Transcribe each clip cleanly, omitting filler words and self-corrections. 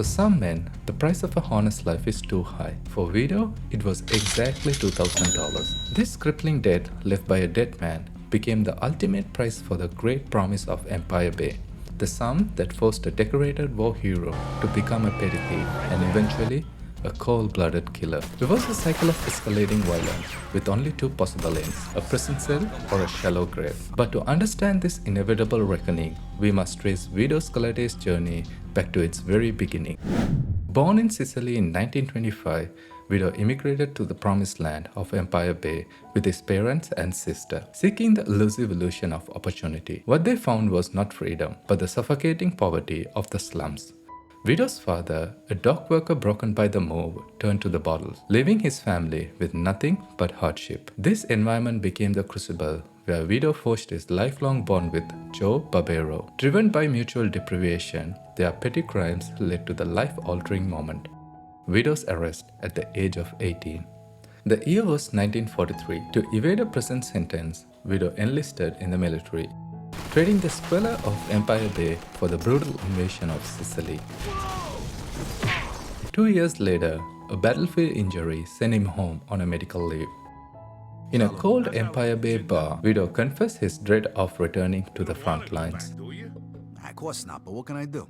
For some men, the price of a honest life is too high. For Vito, it was exactly $2,000. This crippling debt left by a dead man became the ultimate price for the great promise of Empire Bay, the sum that forced a decorated war hero to become a petty thief and eventually a cold-blooded killer. It was a cycle of escalating violence with only two possible ends, a prison cell or a shallow grave. But to understand this inevitable reckoning, we must trace Vito Scaletta's journey back to its very beginning. Born in Sicily in 1925, Vito immigrated to the promised land of Empire Bay with his parents and sister, seeking the elusive illusion of opportunity. What they found was not freedom, but the suffocating poverty of the slums. Vito's father, a dock worker broken by the move, turned to the bottles, leaving his family with nothing but hardship. This environment became the crucible where Vito forged his lifelong bond with Joe Barbero. Driven by mutual deprivation, their petty crimes led to the life-altering moment, Vito's arrest at the age of 18. The year was 1943. To evade a prison sentence, Vito enlisted in the military, trading the squalor of Empire Bay for the brutal invasion of Sicily. 2 years later, a battlefield injury sent him home on a medical leave. In a cold Empire Bay bar, Vito confessed his dread of returning to the front lines. Of course not, but what can I do?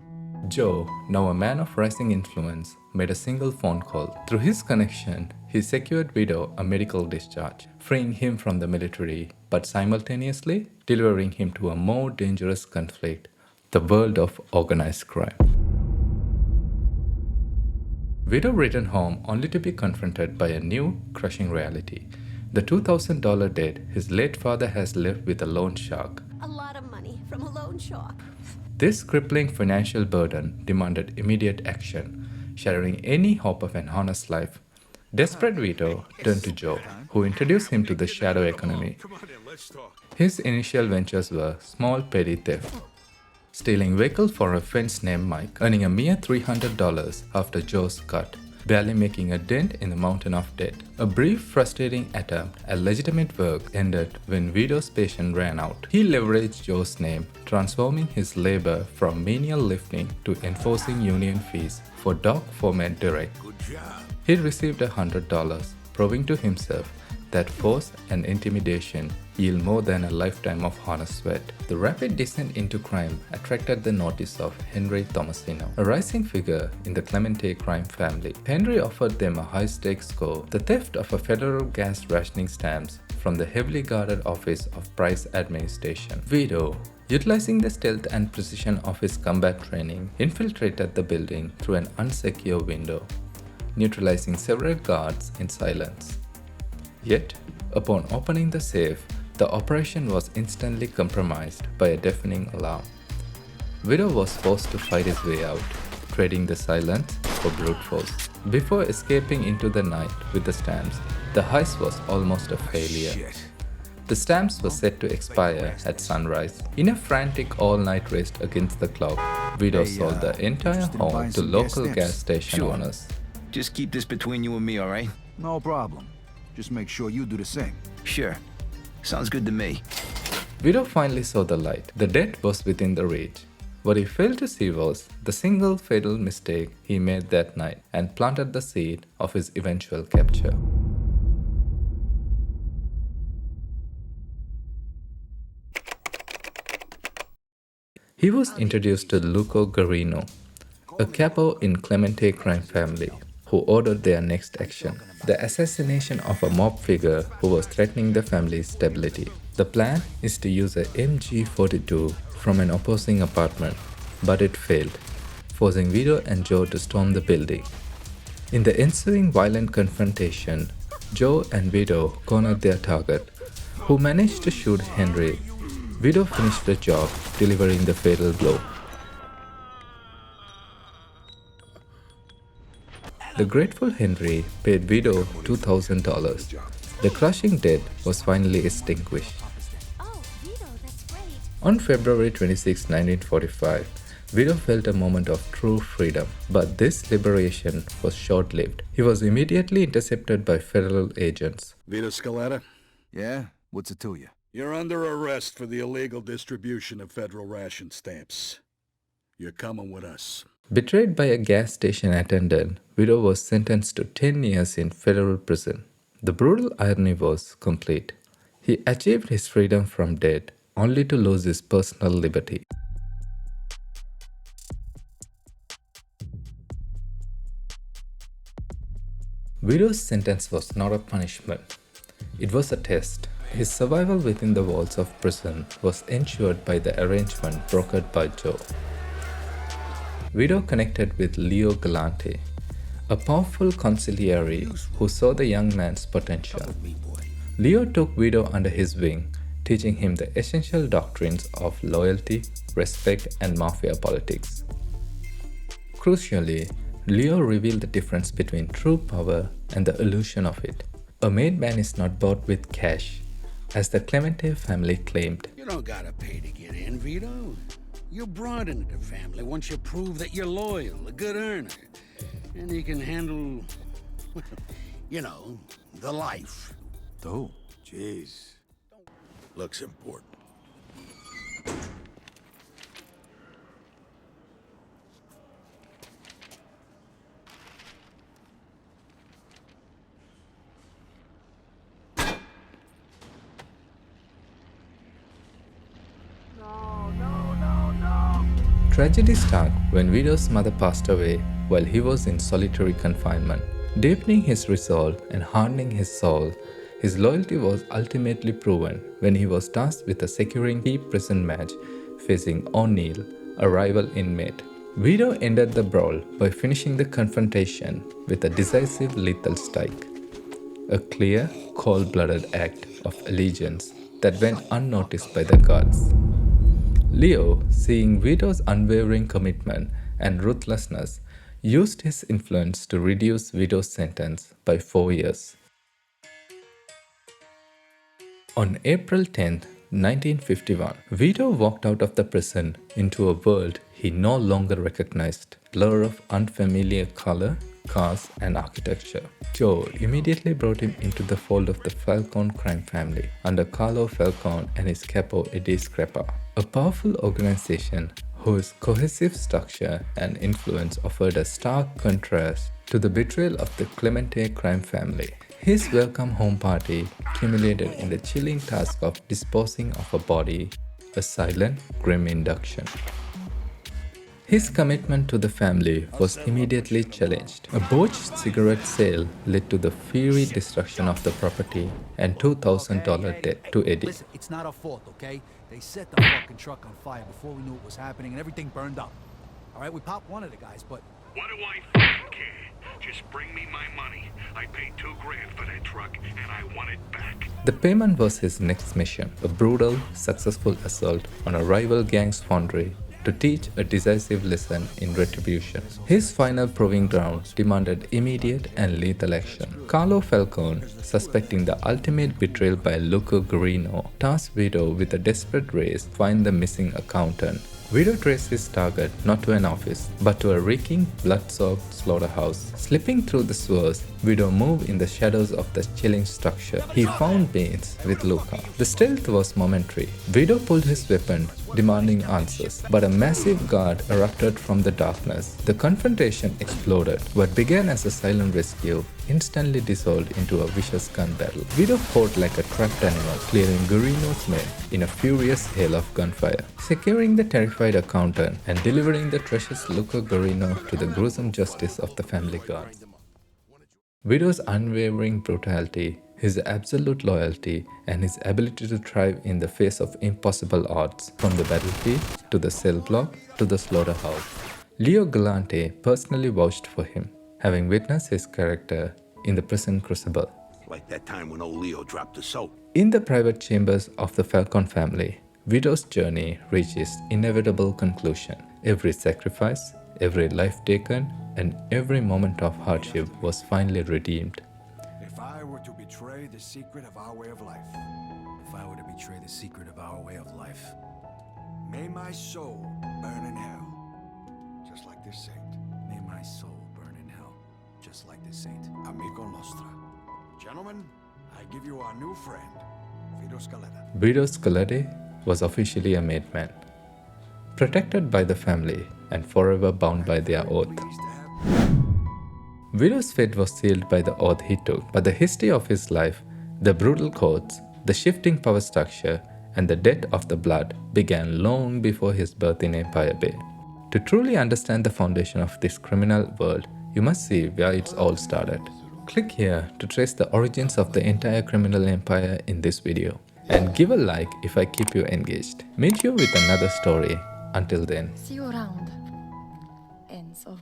Joe, now a man of rising influence, made a single phone call. Through his connection, he secured Vito a medical discharge, freeing him from the military, but simultaneously delivering him to a more dangerous conflict, the world of organized crime. Vito returned home only to be confronted by a new, crushing reality. The $2,000 debt his late father has left with a loan shark. A lot of money from a loan shark. This crippling financial burden demanded immediate action, shattering any hope of an honest life. Desperate Vito turned to Joe, who introduced him to the shadow economy. His initial ventures were small petty theft, stealing vehicles for a friend named Mike, earning a mere $300 after Joe's cut, barely making a dent in the mountain of debt. A brief, frustrating attempt at legitimate work ended when Vito's patience ran out. He leveraged Joe's name, transforming his labor from menial lifting to enforcing union fees for dock foreman Derek. He received $100, proving to himself that force and intimidation yield more than a lifetime of honest sweat. The rapid descent into crime attracted the notice of Henry Thomasino, a rising figure in the Galante crime family. Henry offered them a high-stakes score, the theft of a federal gas rationing stamps from the heavily guarded office of Price Administration. Vito, utilizing the stealth and precision of his combat training, infiltrated the building through an unsecure window, neutralizing several guards in silence. Yet, upon opening the safe, the operation was instantly compromised by a deafening alarm. Vito was forced to fight his way out, trading the silence for brute force. Before escaping into the night with the stamps, the heist was almost a failure. The stamps were set to expire at sunrise. In a frantic all-night race against the clock, Vito sold the entire home to local gas station owners. Just keep this between you and me, all right? No problem. Just make sure you do the same. Sure. Sounds good to me. Vito finally saw the light. The debt was within the reach. What he failed to see was the single fatal mistake he made that night and planted the seed of his eventual capture. He was introduced to Luco Guarino, a capo in Climax crime family, who ordered their next action, the assassination of a mob figure who was threatening the family's stability. The plan is to use a MG42 from an opposing apartment, but it failed, forcing Vito and Joe to storm the building. In the ensuing violent confrontation, Joe and Vito cornered their target, who managed to shoot Henry. Vito finished the job, delivering the fatal blow. The grateful Henry paid Vito $2,000. The crushing debt was finally extinguished. Oh, Vito, that's great. On February 26, 1945, Vito felt a moment of true freedom, but this liberation was short-lived. He was immediately intercepted by federal agents. Vito Scaletta, Yeah? What's it to you? you're under arrest for the illegal distribution of federal ration stamps. You're coming with us. Betrayed by a gas station attendant, Vito was sentenced to 10 years in federal prison. The brutal irony was complete. He achieved his freedom from death only to lose his personal liberty. Vito's sentence was not a punishment. It was a test. His survival within the walls of prison was ensured by the arrangement brokered by Joe. Vito connected with Leo Galante, a powerful consigliere who saw the young man's potential. Leo took Vito under his wing, teaching him the essential doctrines of loyalty, respect, and mafia politics. Crucially, Leo revealed the difference between true power and the illusion of it. A made man is not bought with cash, as the Clemente family claimed. You don't gotta pay to get in, Vito. You're brought into the family once you prove that you're loyal, a good earner, and you can handle, you know, the life. Oh, Jeez. Looks important. Tragedy struck when Vito's mother passed away while he was in solitary confinement. Deepening his resolve and hardening his soul, his loyalty was ultimately proven when he was tasked with a securing key prison match facing O'Neill, a rival inmate. Vito ended the brawl by finishing the confrontation with a decisive lethal strike, a clear, cold-blooded act of allegiance that went unnoticed by the guards. Leo, seeing Vito's unwavering commitment and ruthlessness, used his influence to reduce Vito's sentence by 4 years. On April 10, 1951, Vito walked out of the prison into a world he no longer recognized, a blur of unfamiliar color, cars, and architecture. Joe immediately brought him into the fold of the Falcone Crime Family under Carlo Falcone and his capo Eddie Screpa, a powerful organization whose cohesive structure and influence offered a stark contrast to the betrayal of the Clemente crime family. His welcome home party culminated in the chilling task of disposing of a body, a silent, grim induction. His commitment to the family was immediately challenged. A botched cigarette sale led to the fiery destruction of the property and $2,000 debt to Eddie. Listen, it's not our fault, okay? They set the fucking truck on fire before we knew it was happening and everything burned up. All right, we popped one of the guys, but... What do I fucking care? Just bring me my money. I paid $2,000 for that truck and I want it back. The payment was his next mission, a brutal, successful assault on a rival gang's foundry to teach a decisive lesson in retribution. His final proving ground demanded immediate and lethal action. Carlo Falcone, suspecting the ultimate betrayal by Luca Guarino, tasked Vito with a desperate race to find the missing accountant. Vito traced his target not to an office, but to a reeking, blood-soaked slaughterhouse. Slipping through the sewers, Vito moved in the shadows of the chilling structure. He found Baines with Luca. The stealth was momentary. Vito pulled his weapon, demanding answers, but a massive guard erupted from the darkness. The confrontation exploded. What began as a silent rescue instantly dissolved into a vicious gun battle. Vito fought like a trapped animal, clearing Guarino's men in a furious hail of gunfire, securing the terrified accountant and delivering the treacherous Luca Guarino to the gruesome justice of the family guards. Vito's unwavering brutality, his absolute loyalty, and his ability to thrive in the face of impossible odds, from the battlefield to the cell block to the slaughterhouse. Leo Galante personally vouched for him, having witnessed his character in the prison crucible. Like that time when old Leo dropped the soap. In the private chambers of the Falcone family, Vito's journey reached its inevitable conclusion. Every sacrifice, every life taken, and every moment of hardship was finally redeemed. If I were to betray the secret of our way of life, may my soul burn in hell, just like this saint. May my soul burn in hell, just like this saint. Amico nostra. Gentlemen, I give you our new friend, Vito Scaletta. Vito Scaletta was officially a made man. protected by the family and forever bound by their oath. Vito's fate was sealed by the oath he took, but the history of his life, the brutal courts, the shifting power structure, and the debt of the blood began long before his birth in Empire Bay. To truly understand the foundation of this criminal world, you must see where it's all started. Click here to trace the origins of the entire criminal empire in this video. And give a like if I keep you engaged. Meet you with another story. Until then. See you around, Enzo.